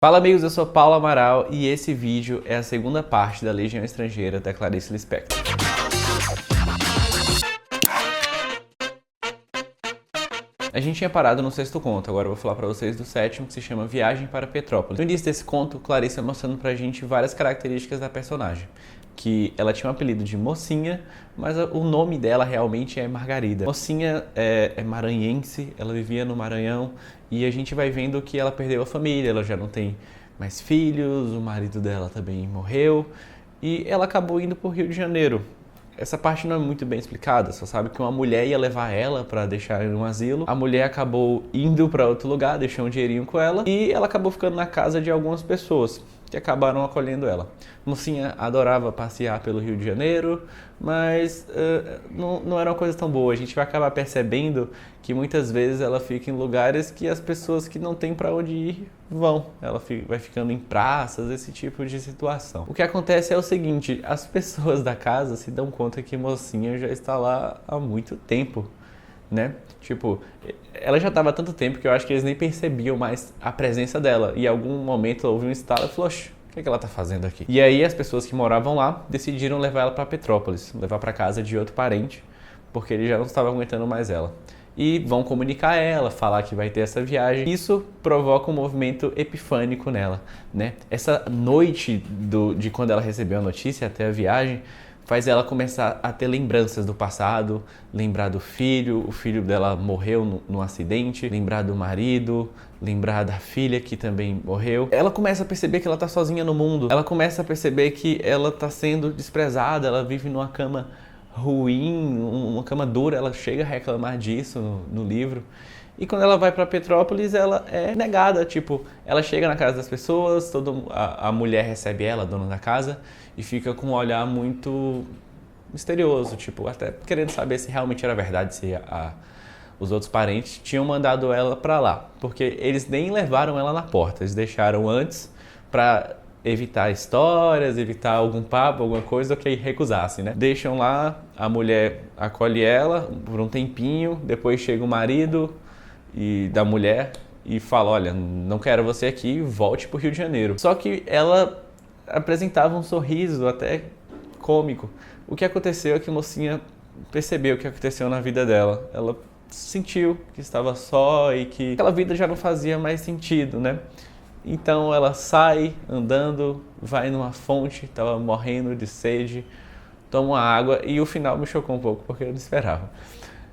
Fala amigos, eu sou Paulo Amaral e esse vídeo é a segunda parte da Legião Estrangeira da Clarice Lispector. A gente tinha parado no sexto conto, agora eu vou falar pra vocês do sétimo, que se chama Viagem para Petrópolis. No início desse conto, Clarice vai mostrando pra gente várias características da personagem. Que ela tinha um apelido de Mocinha, mas o nome dela realmente é Margarida. Mocinha é maranhense, ela vivia no Maranhão e a gente vai vendo que ela perdeu a família, ela já não tem mais filhos, o marido dela também morreu e ela acabou indo pro Rio de Janeiro. Essa parte não é muito bem explicada, só sabe que uma mulher ia levar ela para deixar em um asilo. A mulher acabou indo para outro lugar, deixou um dinheirinho com ela e ela acabou ficando na casa de algumas pessoas que acabaram acolhendo ela. Mocinha adorava passear pelo Rio de Janeiro, mas não era uma coisa tão boa. A gente vai acabar percebendo que muitas vezes ela fica em lugares que as pessoas que não têm para onde ir vão. Ela vai ficando em praças, esse tipo de situação. O que acontece é o seguinte, as pessoas da casa se dão conta que Mocinha já está lá há muito tempo, né? Tipo, ela já estava há tanto tempo que eu acho que eles nem percebiam mais a presença dela. E em algum momento houve um estalo e falou, oxe, o que ela tá fazendo aqui? E aí as pessoas que moravam lá decidiram levar ela para Petrópolis, levar para casa de outro parente, porque ele já não estava aguentando mais ela. E vão comunicar ela, falar que vai ter essa viagem. Isso provoca um movimento epifânico nela, né? Essa noite de quando ela recebeu a notícia até a viagem, faz ela começar a ter lembranças do passado, lembrar do filho, o filho dela morreu num acidente, lembrar do marido, lembrar da filha que também morreu. Ela começa a perceber que ela tá sozinha no mundo, ela começa a perceber que ela tá sendo desprezada, ela vive numa cama ruim, uma cama dura, ela chega a reclamar disso no livro. E quando ela vai para Petrópolis, ela é negada, tipo, ela chega na casa das pessoas, a mulher recebe ela, a dona da casa, e fica com um olhar muito misterioso, tipo, até querendo saber se realmente era verdade, se os outros parentes tinham mandado ela para lá, porque eles nem levaram ela na porta, eles deixaram antes para evitar histórias, evitar algum papo, alguma coisa que recusasse, né? Deixam lá, a mulher acolhe ela por um tempinho, depois chega o marido da mulher e fala, olha, não quero você aqui, volte pro Rio de Janeiro. Só que ela apresentava um sorriso até cômico. O que aconteceu é que a Mocinha percebeu o que aconteceu na vida dela. Ela sentiu que estava só e que aquela vida já não fazia mais sentido, né? Então ela sai andando, vai numa fonte, estava morrendo de sede, toma uma água e o final me chocou um pouco porque eu não esperava.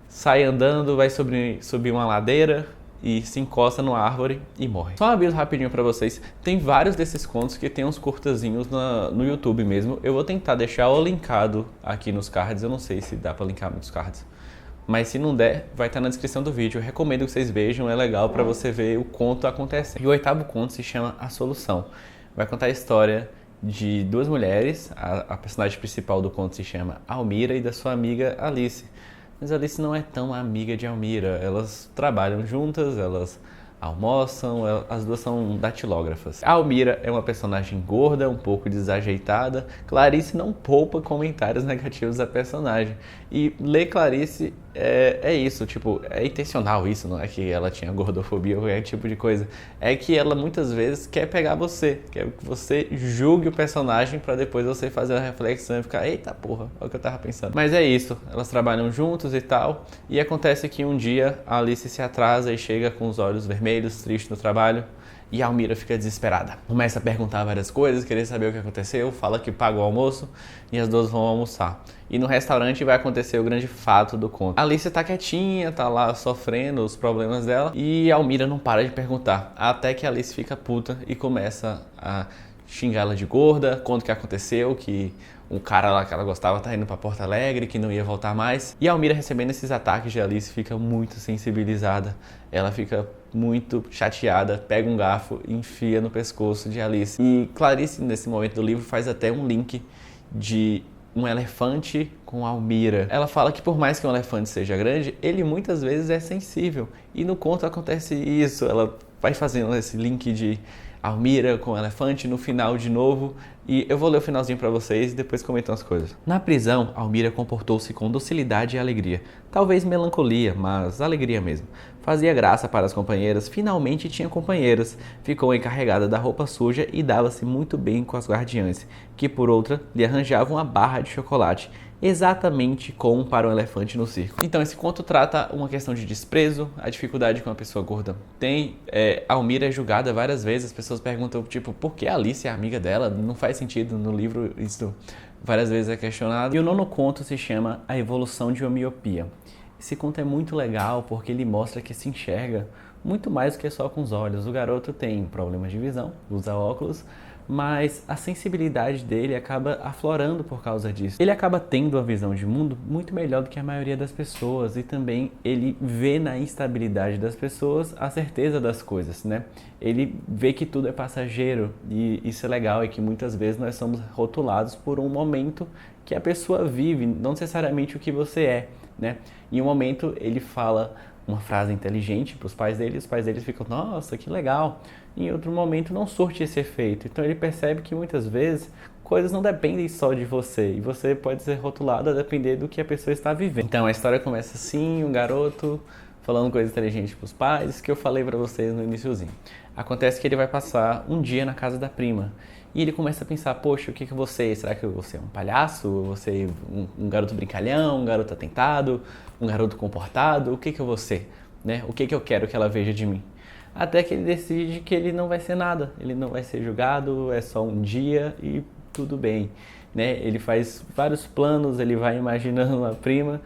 Sai andando, vai subir uma ladeira e se encosta numa árvore e morre. Só um aviso rapidinho pra vocês, tem vários desses contos que tem uns curtazinhos no YouTube mesmo. Eu vou tentar deixar o linkado aqui nos cards, eu não sei se dá pra linkar muitos cards. Mas se não der, vai estar na descrição do vídeo. Eu recomendo que vocês vejam, é legal pra você ver o conto acontecendo. E o oitavo conto se chama A Solução. Vai contar a história de duas mulheres, a personagem principal do conto se chama Almira e da sua amiga Alice. Mas Alice não é tão amiga de Almira, elas trabalham juntas, elas almoçam, as duas são datilógrafas. A Almira é uma personagem gorda, um pouco desajeitada. Clarice não poupa comentários negativos da personagem. E ler Clarice é isso, tipo, é intencional isso, não é que ela tinha gordofobia ou qualquer tipo de coisa. É que ela muitas vezes quer pegar você, quer que você julgue o personagem pra depois você fazer uma reflexão e ficar, eita porra, é o que eu tava pensando. Mas é isso, elas trabalham juntos e tal, e acontece que um dia a Alice se atrasa e chega com os olhos vermelhos, triste no trabalho, e a Almira fica desesperada. Começa a perguntar várias coisas, querer saber o que aconteceu, fala que paga o almoço e as duas vão almoçar. E no restaurante vai acontecer o grande fato do conto. A Alice tá quietinha, tá lá sofrendo os problemas dela e a Almira não para de perguntar. Até que a Alice fica puta e começa a xingar ela de gorda, conta o que aconteceu, que um cara lá que ela gostava tá indo pra Porto Alegre, que não ia voltar mais. E a Almira, recebendo esses ataques de Alice, fica muito sensibilizada. Ela fica muito chateada, pega um garfo e enfia no pescoço de Alice. E Clarice, nesse momento do livro, faz até um link de um elefante com Almira. Ela fala que por mais que um elefante seja grande, ele muitas vezes é sensível. E no conto acontece isso, ela vai fazendo esse link de Almira com elefante no final de novo. E eu vou ler o finalzinho pra vocês e depois comentam as coisas. Na prisão, Almira comportou-se com docilidade e alegria. Talvez melancolia, mas alegria mesmo. fazia graça para as companheiras, finalmente tinha companheiras, ficou encarregada da roupa suja e dava-se muito bem com as guardiãs, que por outra lhe arranjavam uma barra de chocolate, exatamente como para um elefante no circo. Então esse conto trata uma questão de desprezo, a dificuldade que uma pessoa gorda tem. Almira é julgada várias vezes, as pessoas perguntam tipo, por que a Alice é amiga dela? Não faz sentido, no livro isso várias vezes é questionado. E o nono conto se chama A Evolução de uma Miopia. Esse conto é muito legal porque ele mostra que se enxerga muito mais do que só com os olhos. O garoto tem problemas de visão, usa óculos, mas a sensibilidade dele acaba aflorando por causa disso. Ele acaba tendo uma visão de mundo muito melhor do que a maioria das pessoas e também ele vê na instabilidade das pessoas a certeza das coisas, né? Ele vê que tudo é passageiro e isso é legal, é que muitas vezes nós somos rotulados por um momento que a pessoa vive, não necessariamente o que você é, né? Em um momento ele fala uma frase inteligente para os pais dele, e os pais deles ficam, nossa, que legal. Em outro momento não surte esse efeito. Então ele percebe que muitas vezes coisas não dependem só de você e você pode ser rotulado a depender do que a pessoa está vivendo. Então a história começa assim, um garoto falando coisas inteligentes para os pais, que eu falei para vocês no iniciozinho. Acontece que ele vai passar um dia na casa da prima e ele começa a pensar, poxa, o que eu vou ser? Será que eu vou ser um palhaço? Eu vou ser um garoto brincalhão, um garoto atentado, um garoto comportado? O que eu vou ser? Né? O que eu quero que ela veja de mim? Até que ele decide que ele não vai ser nada, ele não vai ser julgado, é só um dia e tudo bem, né? Ele faz vários planos, ele vai imaginando a prima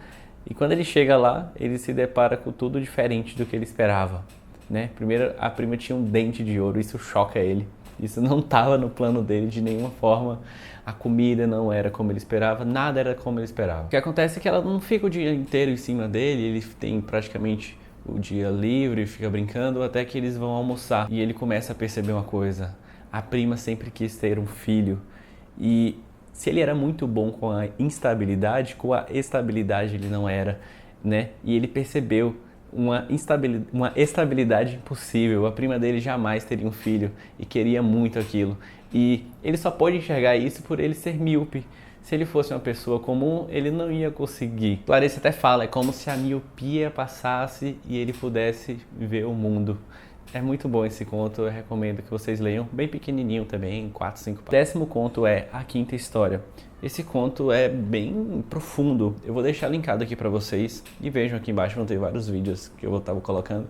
e quando ele chega lá, ele se depara com tudo diferente do que ele esperava, né? Primeiro, a prima tinha um dente de ouro, isso choca ele, isso não estava no plano dele de nenhuma forma, a comida não era como ele esperava, nada era como ele esperava. O que acontece é que ela não fica o dia inteiro em cima dele, ele tem praticamente o dia livre, fica brincando até que eles vão almoçar e ele começa a perceber uma coisa, a prima sempre quis ter um filho e se ele era muito bom com a instabilidade, com a estabilidade ele não era, né? E ele percebeu uma estabilidade impossível, a prima dele jamais teria um filho e queria muito aquilo e ele só pode enxergar isso por ele ser míope. Se ele fosse uma pessoa comum, ele não ia conseguir. Clarice até fala, é como se a miopia passasse e ele pudesse ver o mundo. É muito bom esse conto, eu recomendo que vocês leiam. Bem pequenininho também, 4, 5 páginas. 10º conto é A Quinta História. Esse conto é bem profundo. Eu vou deixar linkado aqui para vocês e vejam aqui embaixo, vão ter vários vídeos que eu estava colocando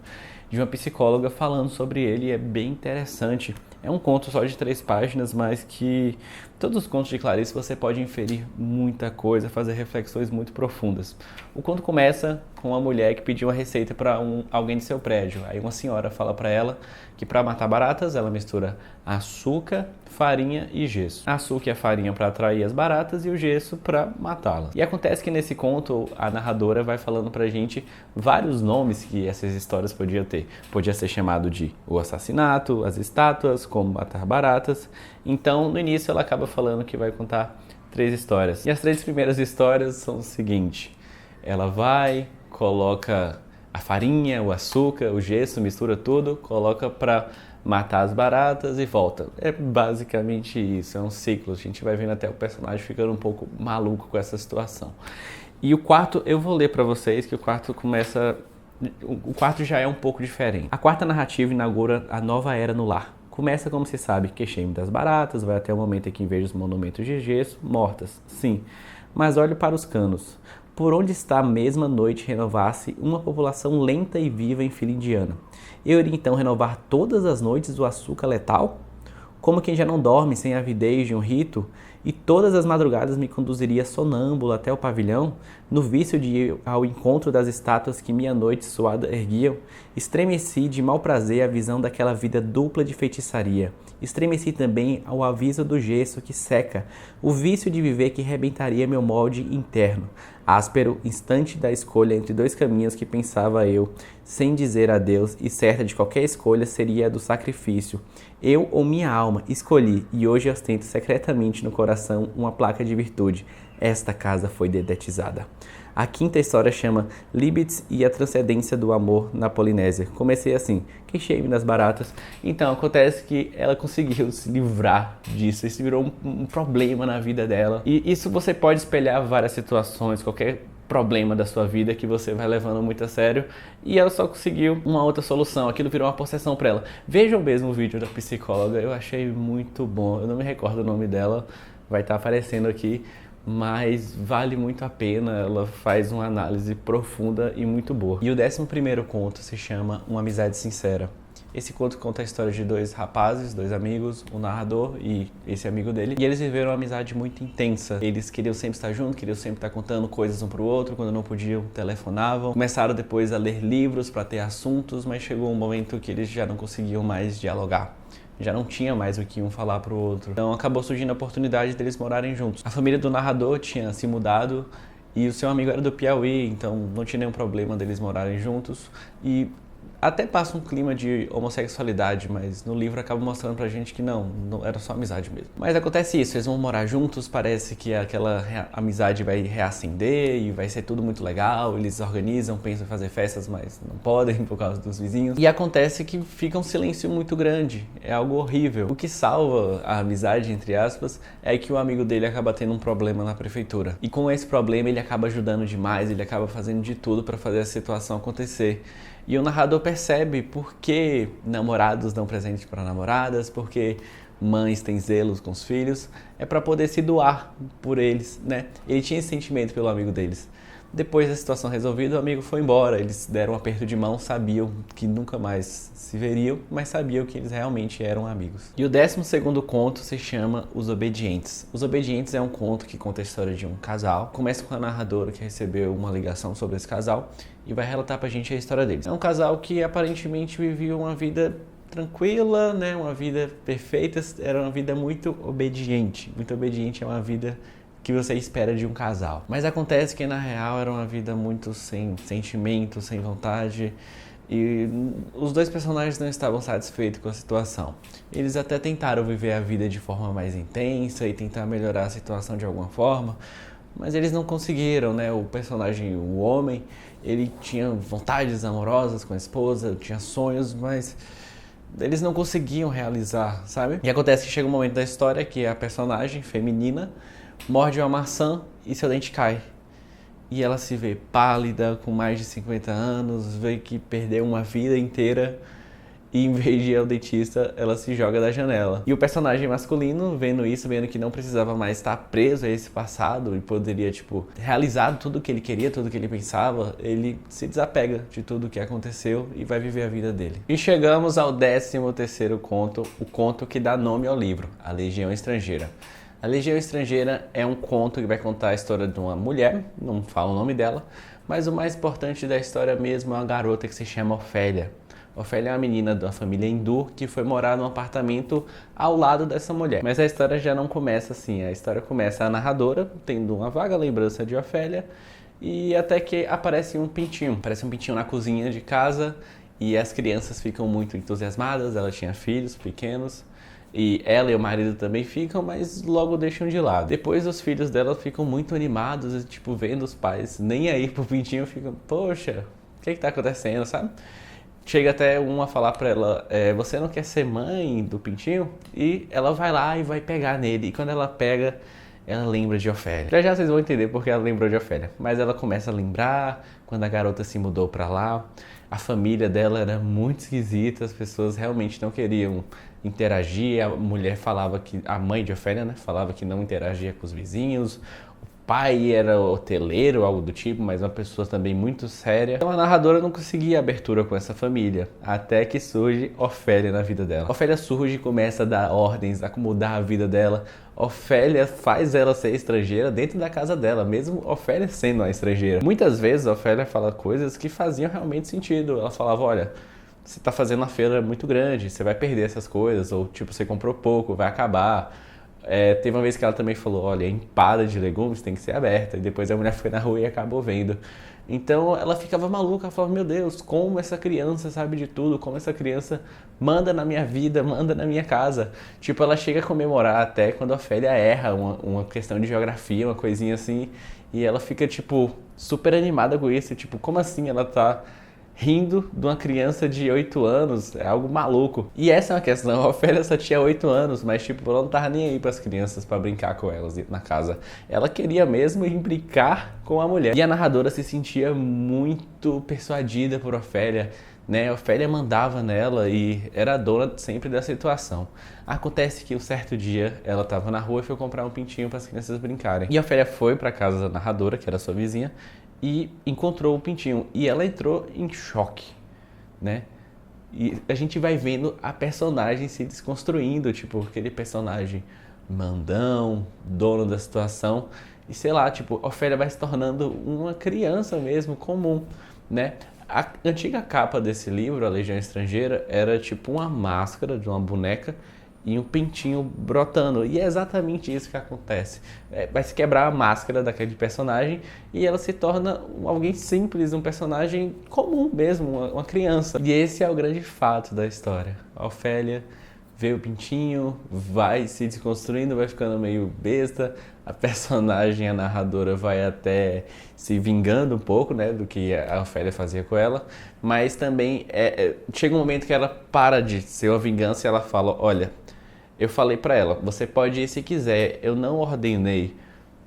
de uma psicóloga falando sobre ele e é bem interessante. É um conto só de 3 páginas, mas que todos os contos de Clarice você pode inferir muita coisa, fazer reflexões muito profundas. O conto começa com uma mulher que pediu uma receita para alguém de seu prédio. Aí uma senhora fala para ela que para matar baratas ela mistura açúcar, farinha e gesso. Açúcar e a farinha para atrair as baratas e o gesso para matá-las. E acontece que nesse conto a narradora vai falando pra gente vários nomes que essas histórias podiam ter. Podia ser chamado de o assassinato, as estátuas, como matar baratas. Então no início ela acaba falando que vai contar 3 histórias. E as 3 primeiras histórias são o seguinte: ela vai, coloca a farinha, o açúcar, o gesso, mistura tudo, coloca para matar as baratas e volta. É basicamente isso, é um ciclo. A gente vai vendo até o personagem ficando um pouco maluco com essa situação. E o quarto, eu vou ler para vocês, que o quarto começa... O quarto já é um pouco diferente. A quarta narrativa inaugura a nova era no lar. Começa, como se sabe, queixeme das baratas, vai até o momento em que vejo os monumentos de gesso mortas, sim. Mas olho para os canos. Por onde está a mesma noite renovar-se uma população lenta e viva em fila indiana? Eu iria então renovar todas as noites o açúcar letal? Como quem já não dorme sem a avidez de um rito? E todas as madrugadas me conduziria sonâmbula até o pavilhão, no vício de ir ao encontro das estátuas que minha noite suada erguiam? Estremeci de mau prazer à visão daquela vida dupla de feitiçaria. Estremeci também ao aviso do gesso que seca, o vício de viver que rebentaria meu molde interno. Áspero instante da escolha entre 2 caminhos que pensava eu, sem dizer adeus e certa de qualquer escolha seria a do sacrifício. Eu ou minha alma escolhi e hoje ostento secretamente no coração uma placa de virtude. Esta casa foi dedetizada. A quinta história chama Libets e a transcendência do amor na Polinésia. Comecei assim, queixei-me das baratas. Então acontece que ela conseguiu se livrar disso. Isso virou um problema na vida dela. E isso você pode espelhar várias situações. Qualquer problema da sua vida que você vai levando muito a sério, e ela só conseguiu uma outra solução, aquilo virou uma possessão pra ela. Vejam mesmo o vídeo da psicóloga, eu achei muito bom, eu não me recordo o nome dela, vai estar aparecendo aqui, mas vale muito a pena, ela faz uma análise profunda e muito boa. E o 11º conto se chama Uma Amizade Sincera. Esse conto conta a história de dois rapazes, dois amigos, o narrador e esse amigo dele. E eles viveram uma amizade muito intensa. Eles queriam sempre estar juntos, queriam sempre estar contando coisas um pro outro. Quando não podiam, telefonavam. Começaram depois a ler livros para ter assuntos, mas chegou um momento que eles já não conseguiam mais dialogar. Já não tinha mais o que um falar pro outro. Então acabou surgindo a oportunidade deles morarem juntos. A família do narrador tinha se mudado e o seu amigo era do Piauí, então não tinha nenhum problema deles morarem juntos. E até passa um clima de homossexualidade, mas no livro acaba mostrando pra gente que não era só amizade mesmo. Mas acontece isso, eles vão morar juntos, parece que aquela amizade vai reacender e vai ser tudo muito legal, eles organizam, pensam em fazer festas, mas não podem por causa dos vizinhos. E acontece que fica um silêncio muito grande, é algo horrível. O que salva a amizade, entre aspas, é que o amigo dele acaba tendo um problema na prefeitura. E com esse problema ele acaba ajudando demais, ele acaba fazendo de tudo pra fazer a situação acontecer. E o narrador percebe por que namorados dão presente para namoradas, por que mães têm zelos com os filhos, é para poder se doar por eles, né? Ele tinha esse sentimento pelo amigo deles. Depois da situação resolvida, o amigo foi embora, eles deram um aperto de mão, sabiam que nunca mais se veriam, mas sabiam que eles realmente eram amigos. E o 12º conto se chama Os Obedientes. Os Obedientes é um conto que conta a história de um casal. Começa com a narradora que recebeu uma ligação sobre esse casal e vai relatar pra gente a história deles. É um casal que aparentemente vivia uma vida tranquila, né? Uma vida perfeita, era uma vida muito obediente. Muito obediente é uma vida que você espera de um casal. Mas acontece que na real era uma vida muito sem sentimento, sem vontade, e os dois personagens não estavam satisfeitos com a situação. Eles até tentaram viver a vida de forma mais intensa e tentar melhorar a situação de alguma forma, mas eles não conseguiram, né? O personagem, o homem, ele tinha vontades amorosas com a esposa, tinha sonhos, mas eles não conseguiam realizar, sabe? E acontece que chega um momento da história que a personagem feminina morde uma maçã e seu dente cai. E ela se vê pálida, com mais de 50 anos, vê que perdeu uma vida inteira e em vez de ir ao dentista, ela se joga da janela. E o personagem masculino, vendo isso, vendo que não precisava mais estar preso a esse passado e poderia, realizar tudo o que ele queria, tudo o que ele pensava, ele se desapega de tudo o que aconteceu e vai viver a vida dele. E chegamos ao 13º conto, o conto que dá nome ao livro, A Legião Estrangeira. A Legião Estrangeira é um conto que vai contar a história de uma mulher, não falo o nome dela, mas o mais importante da história mesmo é uma garota que se chama Ofélia. Ofélia é uma menina da família hindu que foi morar num apartamento ao lado dessa mulher. Mas a história já não começa assim, a história começa a narradora tendo uma vaga lembrança de Ofélia e até que aparece um pintinho na cozinha de casa e as crianças ficam muito entusiasmadas, ela tinha filhos pequenos. E ela e o marido também ficam, mas logo deixam de lado. Depois os filhos dela ficam muito animados, vendo os pais nem aí pro pintinho, ficam, poxa, o que tá acontecendo, sabe? Chega até um a falar pra ela, você não quer ser mãe do pintinho? E ela vai lá e vai pegar nele. E quando ela pega, ela lembra de Ofélia. Já vocês vão entender porque ela lembrou de Ofélia. Mas ela começa a lembrar quando a garota se mudou pra lá. A família dela era muito esquisita, as pessoas realmente não queriam interagir. A mulher falava que, a mãe de Ofélia, né, falava que não interagia com os vizinhos. O pai era hoteleiro, algo do tipo, mas uma pessoa também muito séria. Então a narradora não conseguia abertura com essa família, até que surge Ofélia na vida dela. Ofélia surge e começa a dar ordens, a mudar a vida dela. Ofélia faz ela ser estrangeira dentro da casa dela, mesmo Ofélia sendo uma estrangeira. Muitas vezes Ofélia fala coisas que faziam realmente sentido. Ela falava, olha, você tá fazendo uma feira muito grande, você vai perder essas coisas, ou você comprou pouco, vai acabar. Teve uma vez que ela também falou, olha, a empada de legumes tem que ser aberta, e depois a mulher foi na rua e acabou vendo. Então ela ficava maluca, ela falava, meu Deus, como essa criança sabe de tudo, como essa criança manda na minha vida, manda na minha casa. Ela chega a comemorar até quando a Ofélia erra uma questão de geografia, uma coisinha assim, e ela fica, super animada com isso, como assim ela tá rindo de uma criança de 8 anos, é algo maluco. E essa é uma questão, a Ofélia só tinha 8 anos, mas tipo, ela não tava nem aí pras crianças pra brincar com elas na casa. Ela queria mesmo ir brincar com a mulher. E a narradora se sentia muito persuadida por Ofélia, né? A Ofélia mandava nela e era a dona sempre da situação. Acontece que um certo dia ela estava na rua e foi comprar um pintinho para as crianças brincarem. E a Ofélia foi para casa da narradora, que era sua vizinha, e encontrou o pintinho. E ela entrou em choque, né? E a gente vai vendo a personagem se desconstruindo, tipo, aquele personagem mandão, dono da situação. E sei lá, tipo, Ofélia vai se tornando uma criança mesmo, comum, né? A antiga capa desse livro, A Legião Estrangeira, era tipo uma máscara de uma boneca e um pintinho brotando. E é exatamente isso que acontece. Vai se quebrar a máscara daquele personagem e ela se torna alguém simples, um personagem comum mesmo, uma criança. E esse é o grande fato da história. A Ofélia vê o pintinho, vai se desconstruindo, vai ficando meio besta. A personagem, a narradora, vai até se vingando um pouco, né, do que a Ofélia fazia com ela. Mas também chega um momento que ela para de ser uma vingança e ela fala, olha, eu falei pra ela, você pode ir se quiser, eu não ordenei.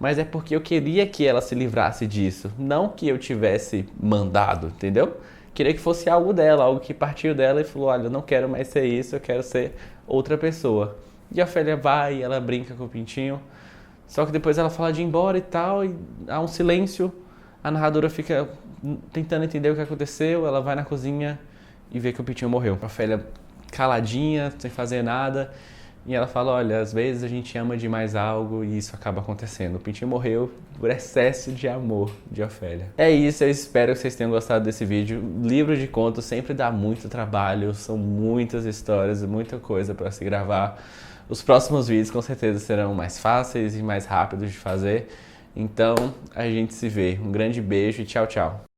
Mas é porque eu queria que ela se livrasse disso, não que eu tivesse mandado, entendeu? Queria que fosse algo dela, algo que partiu dela e falou, olha, eu não quero mais ser isso, eu quero ser outra pessoa. E a Ofélia vai, ela brinca com o pintinho, só que depois ela fala de ir embora e tal, e há um silêncio, a narradora fica tentando entender o que aconteceu, ela vai na cozinha e vê que o pintinho morreu. A Ofélia caladinha, sem fazer nada, e ela fala, olha, às vezes a gente ama demais algo e isso acaba acontecendo. O pintinho morreu por excesso de amor de Ofélia. É isso, eu espero que vocês tenham gostado desse vídeo. Livro de contos sempre dá muito trabalho, são muitas histórias, muita coisa para se gravar. Os próximos vídeos com certeza serão mais fáceis e mais rápidos de fazer. Então, a gente se vê. Um grande beijo e tchau, tchau.